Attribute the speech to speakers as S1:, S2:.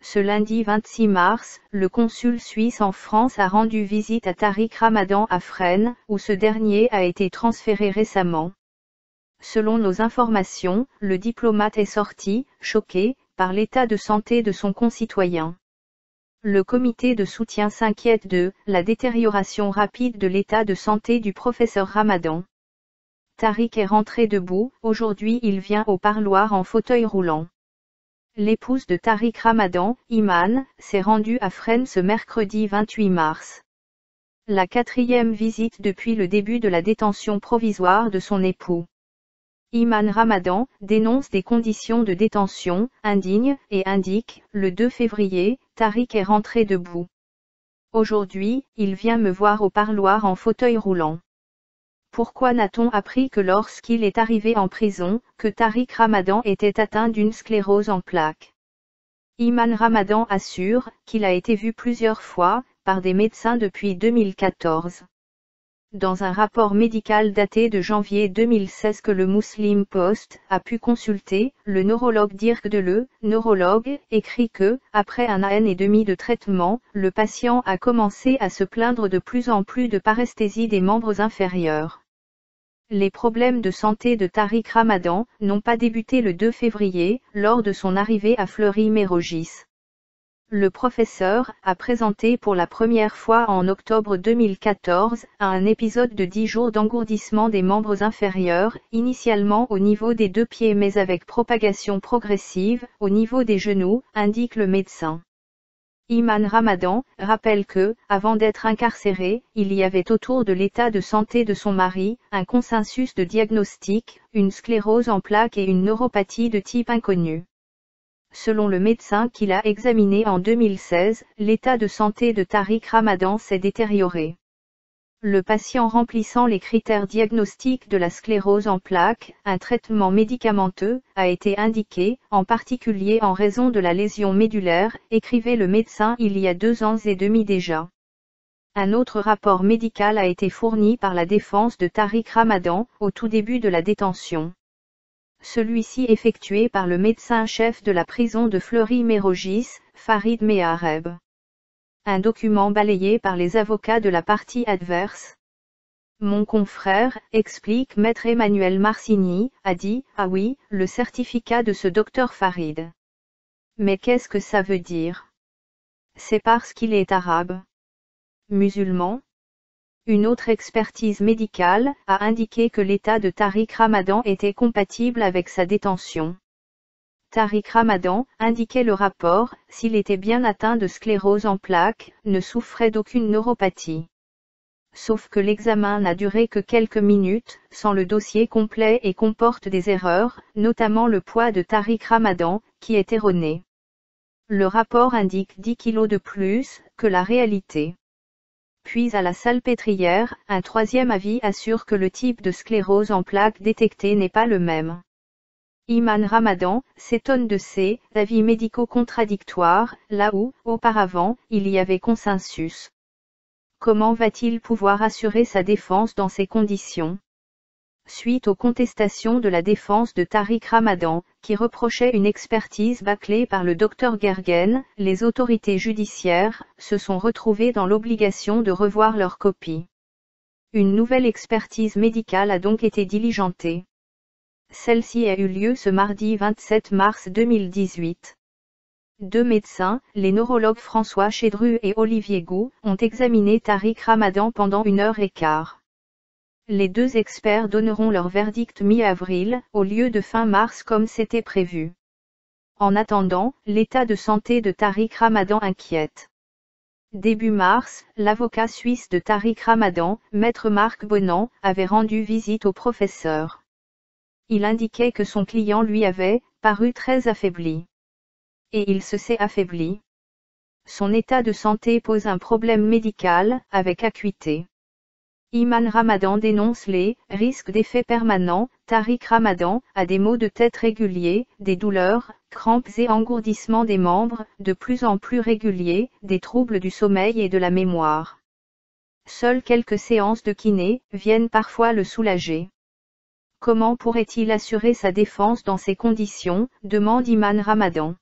S1: Ce lundi 26 mars, le consul suisse en France a rendu visite à Tariq Ramadan à Fresnes, où ce dernier a été transféré récemment. Selon nos informations, le diplomate est sorti, choqué, par l'état de santé de son concitoyen. Le comité de soutien s'inquiète de la détérioration rapide de l'état de santé du professeur Ramadan. Tariq est rentré debout, aujourd'hui il vient au parloir en fauteuil roulant. L'épouse de Tariq Ramadan, Iman, s'est rendue à Fresnes ce mercredi 28 mars. La 4e visite depuis le début de la détention provisoire de son époux. Iman Ramadan dénonce des conditions de détention indignes et indique, le 2 février, Tariq est rentré debout. Aujourd'hui, il vient me voir au parloir en fauteuil roulant. Pourquoi n'a-t-on appris que lorsqu'il est arrivé en prison, que Tariq Ramadan était atteint d'une sclérose en plaques? Iman Ramadan assure qu'il a été vu plusieurs fois, par des médecins depuis 2014. Dans un rapport médical daté de janvier 2016 que le Muslim Post a pu consulter, le neurologue Dirk Deleu, neurologue, écrit que, après 1 an et demi de traitement, le patient a commencé à se plaindre de plus en plus de paresthésie des membres inférieurs. Les problèmes de santé de Tariq Ramadan n'ont pas débuté le 2 février, lors de son arrivée à Fleury-Mérogis. Le professeur a présenté pour la première fois en octobre 2014 un épisode de 10 jours d'engourdissement des membres inférieurs, initialement au niveau des 2 pieds mais avec propagation progressive au niveau des genoux, indique le médecin. Iman Ramadan rappelle que, avant d'être incarcéré, il y avait autour de l'état de santé de son mari, un consensus de diagnostic, une sclérose en plaques et une neuropathie de type inconnu. Selon le médecin qui l'a examiné en 2016, l'état de santé de Tariq Ramadan s'est détérioré. Le patient remplissant les critères diagnostiques de la sclérose en plaques, un traitement médicamenteux, a été indiqué, en particulier en raison de la lésion médulaire, écrivait le médecin il y a 2 ans et demi déjà. Un autre rapport médical a été fourni par la défense de Tariq Ramadan, au tout début de la détention. Celui-ci effectué par le médecin-chef de la prison de Fleury-Mérogis, Farid Mehareb. Un document balayé par les avocats de la partie adverse. Mon confrère, explique maître Emmanuel Marcigny, a dit, ah oui, le certificat de ce docteur Farid. Mais qu'est-ce que ça veut dire? C'est parce qu'il est arabe. Musulman? Une autre expertise médicale a indiqué que l'état de Tariq Ramadan était compatible avec sa détention. Tariq Ramadan, indiquait le rapport, s'il était bien atteint de sclérose en plaques, ne souffrait d'aucune neuropathie. Sauf que l'examen n'a duré que quelques minutes, sans le dossier complet et comporte des erreurs, notamment le poids de Tariq Ramadan, qui est erroné. Le rapport indique 10 kg de plus que la réalité. Puis à la salpêtrière, un 3e avis assure que le type de sclérose en plaques détecté n'est pas le même. Iman Ramadan s'étonne de ces avis médicaux contradictoires, là où, auparavant, il y avait consensus. Comment va-t-il pouvoir assurer sa défense dans ces conditions? Suite aux contestations de la défense de Tariq Ramadan, qui reprochait une expertise bâclée par le docteur Gergen, les autorités judiciaires se sont retrouvées dans l'obligation de revoir leur copie. Une nouvelle expertise médicale a donc été diligentée. Celle-ci a eu lieu ce mardi 27 mars 2018. 2 médecins, les neurologues François Chédru et Olivier Gou, ont examiné Tariq Ramadan pendant 1h15. Les 2 experts donneront leur verdict mi-avril, au lieu de fin mars comme c'était prévu. En attendant, l'état de santé de Tariq Ramadan inquiète. Début mars, l'avocat suisse de Tariq Ramadan, maître Marc Bonan, avait rendu visite au professeur. Il indiquait que son client lui avait paru très affaibli. Et il se s'est affaibli. Son état de santé pose un problème médical, avec acuité. Iman Ramadan dénonce les risques d'effets permanents. Tariq Ramadan a des maux de tête réguliers, des douleurs, crampes et engourdissements des membres, de plus en plus réguliers, des troubles du sommeil et de la mémoire. Seules quelques séances de kiné viennent parfois le soulager. Comment pourrait-il assurer sa défense dans ces conditions, demande Iman Ramadan.